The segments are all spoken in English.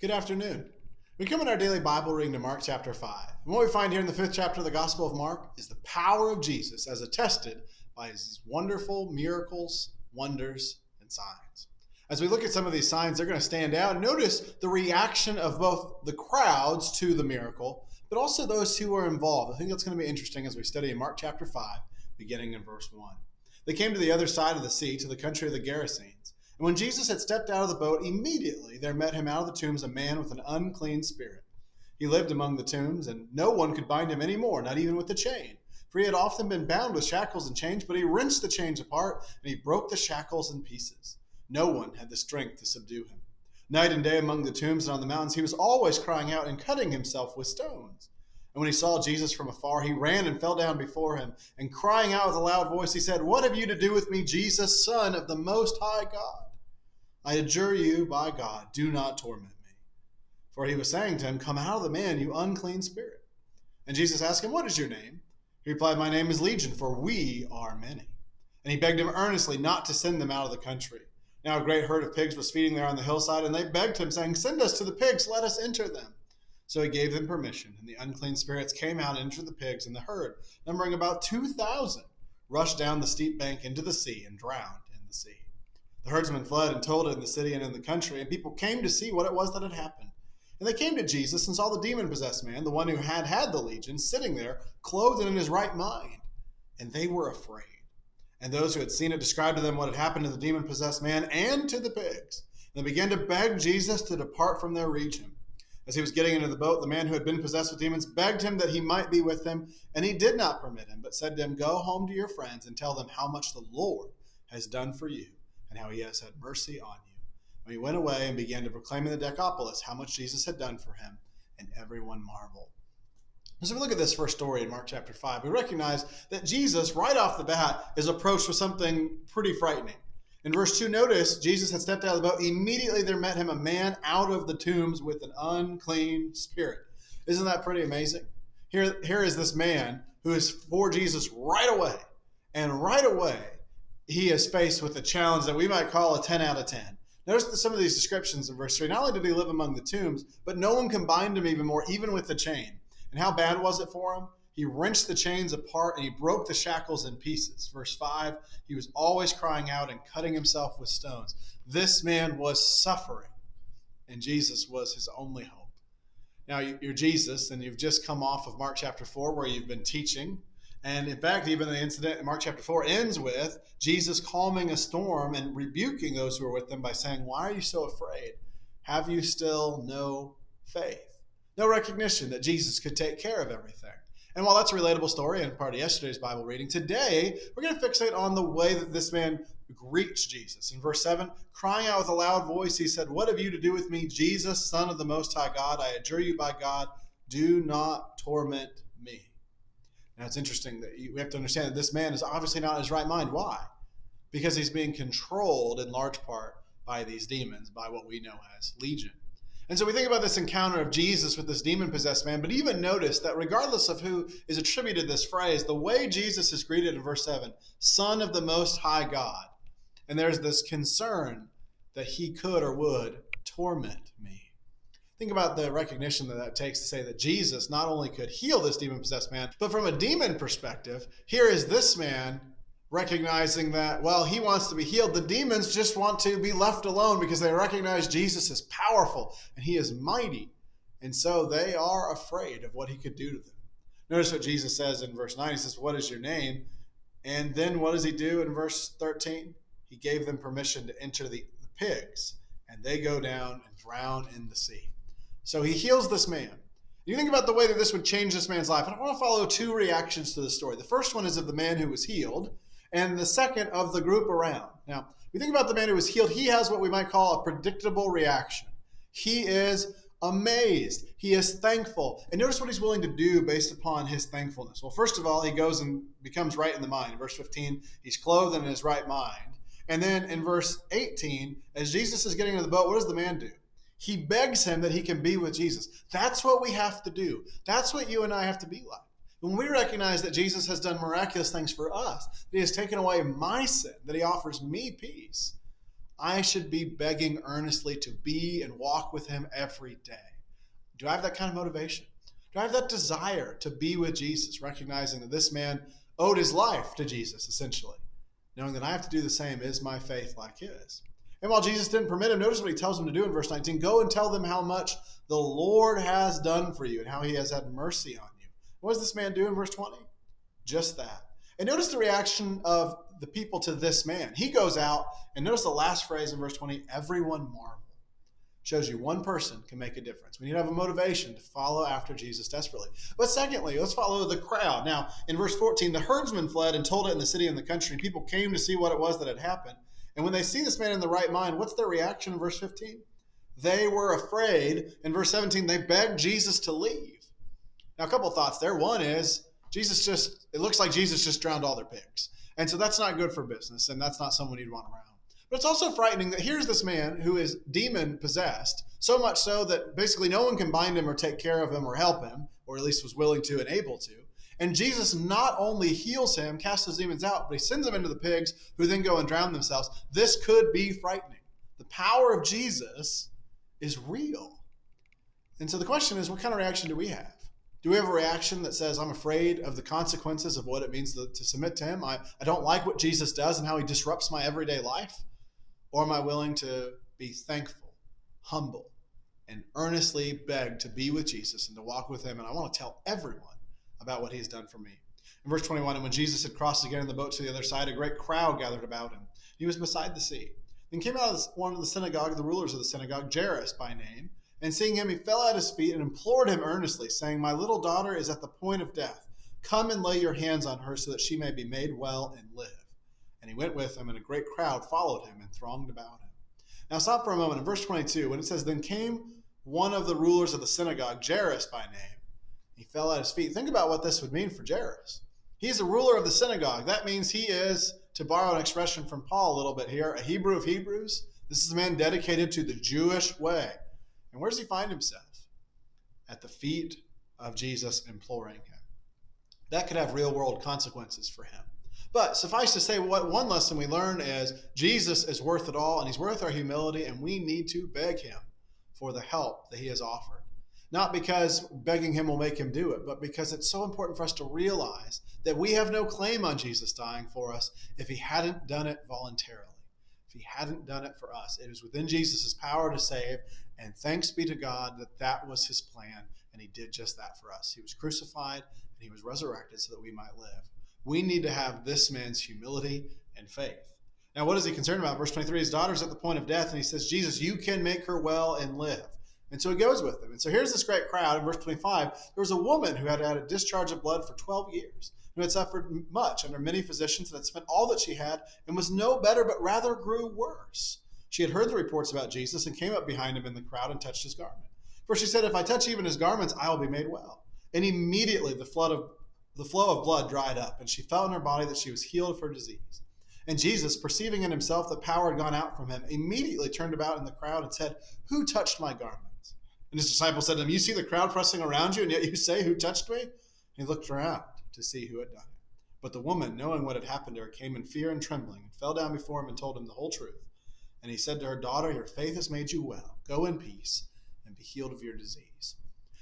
Good afternoon. We come in our daily Bible reading to Mark chapter 5. And what we find here in the 5th chapter of the Gospel of Mark is the power of Jesus as attested by his wonderful miracles, wonders, and signs. As we look at some of these signs, they're going to stand out. Notice the reaction of both the crowds to the miracle, but also those who are involved. I think that's going to be interesting as we study in Mark chapter 5, beginning in verse 1. They came to the other side of the sea, to the country of the Gerasenes. And when Jesus had stepped out of the boat, immediately there met him out of the tombs a man with an unclean spirit. He lived among the tombs, and no one could bind him any more, not even with a chain. For he had often been bound with shackles and chains, but he wrenched the chains apart, and he broke the shackles in pieces. No one had the strength to subdue him. Night and day among the tombs and on the mountains, he was always crying out and cutting himself with stones. And when he saw Jesus from afar, he ran and fell down before him, and crying out with a loud voice, he said, "What have you to do with me, Jesus, Son of the Most High God? I adjure you by God, do not torment me." For he was saying to him, "Come out of the man, you unclean spirit." And Jesus asked him, "What is your name?" He replied, "My name is Legion, for we are many." And he begged him earnestly not to send them out of the country. Now a great herd of pigs was feeding there on the hillside, and they begged him, saying, "Send us to the pigs, let us enter them." So he gave them permission, and the unclean spirits came out and entered the pigs, and the herd, numbering about 2,000, rushed down the steep bank into the sea and drowned in the sea. The herdsmen fled and told it in the city and in the country, and people came to see what it was that had happened. And they came to Jesus and saw the demon-possessed man, the one who had had the legion, sitting there, clothed and in his right mind. And they were afraid. And those who had seen it described to them what had happened to the demon-possessed man and to the pigs. And they began to beg Jesus to depart from their region. As he was getting into the boat, the man who had been possessed with demons begged him that he might be with them, and he did not permit him, but said to him, "Go home to your friends and tell them how much the Lord has done for you, and how he has had mercy on you." And he went away and began to proclaim in the Decapolis how much Jesus had done for him, and everyone marveled. As we look at this first story in Mark chapter 5, we recognize that Jesus, right off the bat, is approached with something pretty frightening. In verse 2, notice Jesus had stepped out of the boat. Immediately there met him a man out of the tombs with an unclean spirit. Isn't that pretty amazing? Here is this man who is for Jesus right away. And right away, he is faced with a challenge that we might call a 10 out of 10. Notice some of these descriptions in verse 3. Not only did he live among the tombs, but no one can bind him even more, even with the chain. And how bad was it for him? He wrenched the chains apart and he broke the shackles in pieces. Verse 5, he was always crying out and cutting himself with stones. This man was suffering, and Jesus was his only hope. Now, you're Jesus, and you've just come off of Mark chapter 4, where you've been teaching. And in fact, even the incident in Mark chapter 4 ends with Jesus calming a storm and rebuking those who are with them by saying, "Why are you so afraid? Have you still no faith?" No recognition that Jesus could take care of everything. And while that's a relatable story and part of yesterday's Bible reading, today we're going to fixate on the way that this man greets Jesus. In verse 7, crying out with a loud voice, he said, "What have you to do with me, Jesus, Son of the Most High God? I adjure you by God, do not torment me." Now, it's interesting that we have to understand that this man is obviously not in his right mind. Why? Because he's being controlled in large part by these demons, by what we know as Legion. And so we think about this encounter of Jesus with this demon-possessed man, but even notice that regardless of who is attributed this phrase, the way Jesus is greeted in verse 7, "Son of the Most High God," and there's this concern that he could or would torment me. Think about the recognition that takes to say that Jesus not only could heal this demon-possessed man, but from a demon perspective, here is this man recognizing that, well, he wants to be healed. The demons just want to be left alone because they recognize Jesus is powerful and he is mighty. And so they are afraid of what he could do to them. Notice what Jesus says in verse 9. He says, "What is your name?" And then what does he do in verse 13? He gave them permission to enter the pigs, and they go down and drown in the sea. So he heals this man. You think about the way that this would change this man's life. And I want to follow two reactions to the story. The first one is of the man who was healed, and the second of the group around. Now, we think about the man who was healed. He has what we might call a predictable reaction. He is amazed. He is thankful. And notice what he's willing to do based upon his thankfulness. Well, first of all, he goes and becomes right in the mind. In verse 15, he's clothed in his right mind. And then in verse 18, as Jesus is getting into the boat, what does the man do? He begs him that he can be with Jesus. That's what we have to do. That's what you and I have to be like. When we recognize that Jesus has done miraculous things for us, that he has taken away my sin, that he offers me peace, I should be begging earnestly to be and walk with him every day. Do I have that kind of motivation? Do I have that desire to be with Jesus, recognizing that this man owed his life to Jesus, essentially? Knowing that I have to do the same, is my faith like his? And while Jesus didn't permit him, notice what he tells him to do in verse 19. Go and tell them how much the Lord has done for you and how he has had mercy on you. What does this man do in verse 20? Just that. And notice the reaction of the people to this man. He goes out, and notice the last phrase in verse 20, everyone marveled. Shows you one person can make a difference. We need to have a motivation to follow after Jesus desperately. But secondly, let's follow the crowd. Now, in verse 14, the herdsmen fled and told it in the city and the country. People came to see what it was that had happened. And when they see this man in the right mind, what's their reaction in verse 15? They were afraid. In verse 17, they begged Jesus to leave. Now, a couple of thoughts there. One is, it looks like Jesus just drowned all their pigs. And so that's not good for business, and that's not someone you'd want around. But it's also frightening that here's this man who is demon-possessed, so much so that basically no one can bind him or take care of him or help him, or at least was willing to and able to. And Jesus not only heals him, casts those demons out, but he sends them into the pigs, who then go and drown themselves. This could be frightening. The power of Jesus is real. And so the question is, what kind of reaction do we have? Do we have a reaction that says, I'm afraid of the consequences of what it means to submit to him? I don't like what Jesus does and how he disrupts my everyday life? Or am I willing to be thankful, humble, and earnestly beg to be with Jesus and to walk with him? And I want to tell everyone about what he's done for me. In verse 21, and when Jesus had crossed again in the boat to the other side, a great crowd gathered about him. He was beside the sea. Then came out one of the synagogue, the rulers of the synagogue, Jairus by name, and seeing him, he fell at his feet and implored him earnestly, saying, my little daughter is at the point of death. Come and lay your hands on her so that she may be made well and live. And he went with him, and a great crowd followed him and thronged about him. Now stop for a moment. In verse 22, when it says, then came one of the rulers of the synagogue, Jairus by name. He fell at his feet. Think about what this would mean for Jairus. He's a ruler of the synagogue. That means he is, to borrow an expression from Paul a little bit here, a Hebrew of Hebrews. This is a man dedicated to the Jewish way. And where does he find himself? At the feet of Jesus, imploring him. That could have real-world consequences for him. But suffice to say, what one lesson we learn is Jesus is worth it all, and he's worth our humility, and we need to beg him for the help that he has offered. Not because begging him will make him do it, but because it's so important for us to realize that we have no claim on Jesus dying for us if he hadn't done it voluntarily. If he hadn't done it for us. It is within Jesus' power to save, and thanks be to God that that was his plan, and he did just that for us. He was crucified, and he was resurrected so that we might live. We need to have this man's humility and faith. Now, what is he concerned about? Verse 23, his daughter's at the point of death, and he says, Jesus, you can make her well and live. And so he goes with them. And so here's this great crowd. In verse 25, there was a woman who had had a discharge of blood for 12 years, who had suffered much under many physicians, and had spent all that she had, and was no better, but rather grew worse. She had heard the reports about Jesus and came up behind him in the crowd and touched his garment. For she said, if I touch even his garments, I will be made well. And immediately the flow of blood dried up, and she felt in her body that she was healed of her disease. And Jesus, perceiving in himself that power had gone out from him, immediately turned about in the crowd and said, who touched my garments? And his disciples said to him, you see the crowd pressing around you, and yet you say, who touched me? And he looked around to see who had done it. But the woman, knowing what had happened to her, came in fear and trembling, and fell down before him and told him the whole truth. And he said to her, daughter, your faith has made you well. Go in peace and be healed of your disease.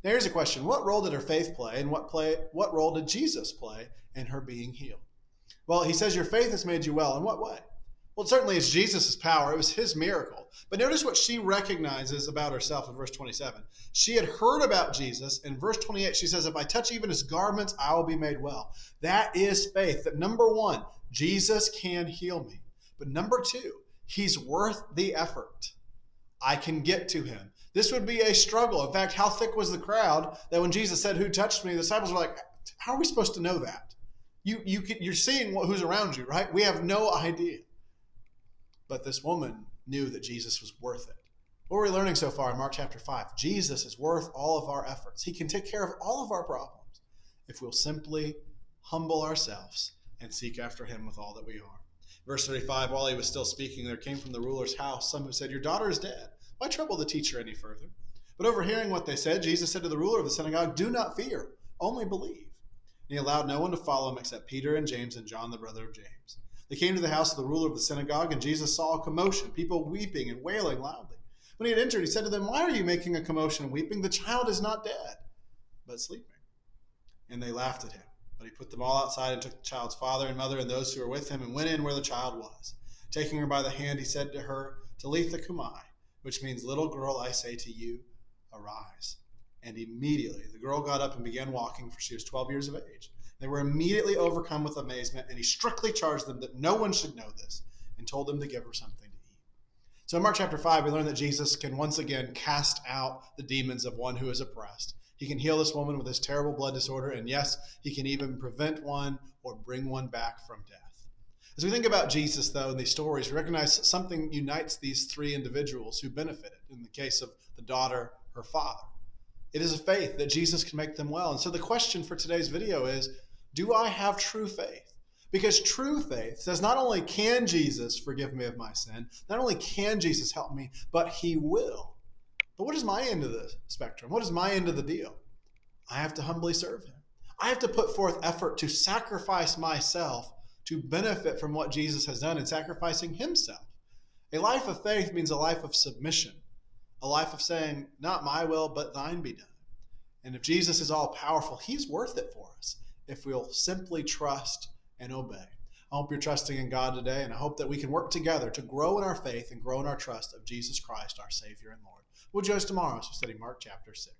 Now here's a question. What role did her faith play, and what role did Jesus play in her being healed? Well, he says, your faith has made you well. In what way? Well, certainly it's Jesus' power. It was his miracle. But notice what she recognizes about herself in verse 27. She had heard about Jesus. In verse 28, she says, if I touch even his garments, I will be made well. That is faith. That number one, Jesus can heal me. But number two, he's worth the effort. I can get to him. This would be a struggle. In fact, how thick was the crowd that when Jesus said, who touched me? The disciples were like, how are we supposed to know that? You're seeing who's around you, right? We have no idea. But this woman knew that Jesus was worth it. What are we learning so far in Mark chapter 5? Jesus is worth all of our efforts. He can take care of all of our problems if we'll simply humble ourselves and seek after him with all that we are. Verse 35, while he was still speaking, there came from the ruler's house some who said, your daughter is dead. Why trouble the teacher any further? But overhearing what they said, Jesus said to the ruler of the synagogue, do not fear, only believe. And he allowed no one to follow him except Peter and James and John, the brother of James. They came to the house of the ruler of the synagogue, and Jesus saw a commotion, people weeping and wailing loudly. When he had entered, he said to them, "Why are you making a commotion and weeping? The child is not dead, but sleeping." And they laughed at him. But he put them all outside and took the child's father and mother and those who were with him and went in where the child was. Taking her by the hand, he said to her, "Talitha cumi," which means, "Little girl, I say to you, arise." And immediately the girl got up and began walking, for she was 12 years of age. They were immediately overcome with amazement, and he strictly charged them that no one should know this, and told them to give her something to eat. So in Mark chapter 5, we learn that Jesus can once again cast out the demons of one who is oppressed. He can heal this woman with this terrible blood disorder, and yes, he can even prevent one or bring one back from death. As we think about Jesus, though, in these stories, we recognize something unites these three individuals who benefited. In the case of the daughter, her father. It is a faith that Jesus can make them well. And so the question for today's video is, do I have true faith? Because true faith says not only can Jesus forgive me of my sin, not only can Jesus help me, but he will. But what is my end of the spectrum? What is my end of the deal? I have to humbly serve him. I have to put forth effort to sacrifice myself to benefit from what Jesus has done in sacrificing himself. A life of faith means a life of submission, a life of saying, not my will, but thine be done. And if Jesus is all powerful, he's worth it for us if we'll simply trust and obey. I hope you're trusting in God today, and I hope that we can work together to grow in our faith and grow in our trust of Jesus Christ, our Savior and Lord. We'll join us tomorrow as we study Mark chapter 6.